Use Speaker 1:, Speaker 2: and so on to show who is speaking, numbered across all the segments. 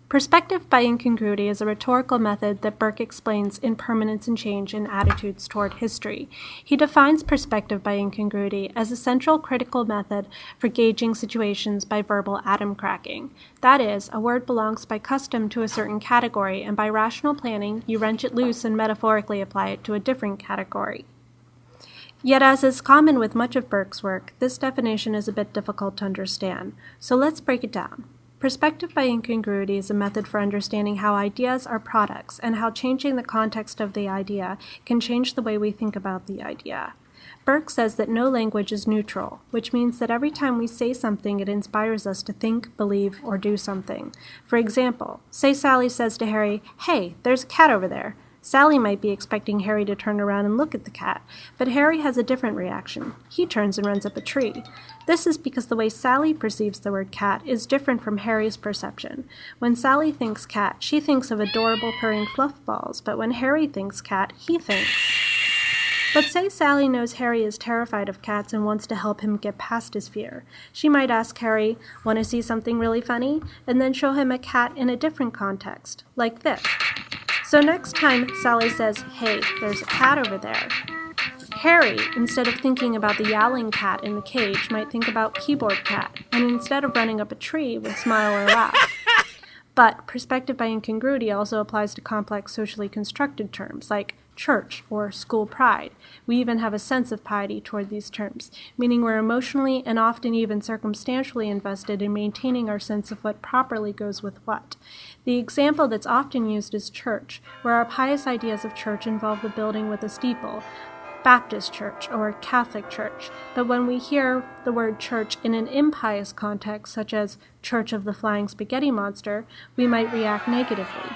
Speaker 1: Perspective by incongruity is a rhetorical method that Burke explains in Permanence and Change in Attitudes Toward History. He defines perspective by incongruity as a central critical method for gauging situations by verbal atom cracking. That is, a word belongs by custom to a certain category, and by rational planning, you wrench it loose and metaphorically apply it to a different category. Yet, as is common with much of Burke's work, this definition is a bit difficult to understand. So let's break it down. Perspective by incongruity is a method for understanding how ideas are products and how changing the context of the idea can change the way we think about the idea. Burke says that no language is neutral, which means that every time we say something, it inspires us to think, believe, or do something. For example, say Sally says to Harry, "Hey, there's a cat over there." Sally might be expecting Harry to turn around and look at the cat, but Harry has a different reaction. He turns and runs up a tree. This is because the way Sally perceives the word cat is different from Harry's perception. When Sally thinks cat, she thinks of adorable purring fluff balls, but when Harry thinks cat, he thinks. But say Sally knows Harry is terrified of cats and wants to help him get past his fear. She might ask Harry, "Want to see something really funny?" and then show him a cat in a different context, like this. So next time Sally says, "Hey, there's a cat over there," Harry, instead of thinking about the yowling cat in the cage, might think about keyboard cat, and instead of running up a tree, would smile or laugh. But perspective by incongruity also applies to complex socially constructed terms like church or school pride. We even have a sense of piety toward these terms, meaning we're emotionally and often even circumstantially invested in maintaining our sense of what properly goes with what. The example that's often used is church, where our pious ideas of church involve the building with a steeple, Baptist church or Catholic church. But when we hear the word church in an impious context, such as Church of the Flying Spaghetti Monster, we might react negatively.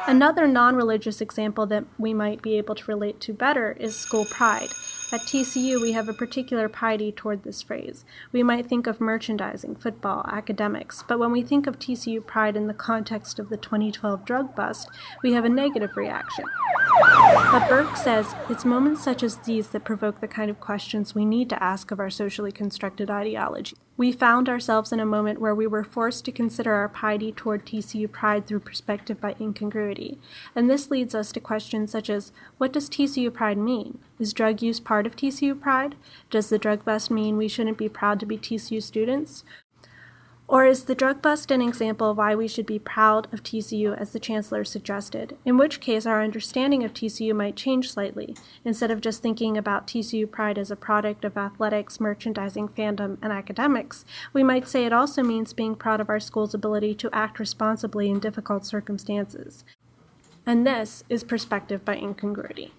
Speaker 1: Another non-religious example that we might be able to relate to better is school pride. At TCU, we have a particular piety toward this phrase. We might think of merchandising, football, academics, but when we think of TCU pride in the context of the 2012 drug bust, we have a negative reaction. But Burke says it's moments such as these that provoke the kind of questions we need to ask of our socially constructed ideology. We found ourselves in a moment where we were forced to consider our piety toward TCU pride through perspective by incongruity. And this leads us to questions such as, what does TCU pride mean? Is drug use part of TCU pride? Does the drug bust mean we shouldn't be proud to be TCU students? Or is the drug bust an example of why we should be proud of TCU, as the Chancellor suggested, in which case our understanding of TCU might change slightly. Instead of just thinking about TCU pride as a product of athletics, merchandising, fandom, and academics, we might say it also means being proud of our school's ability to act responsibly in difficult circumstances. And this is perspective by incongruity.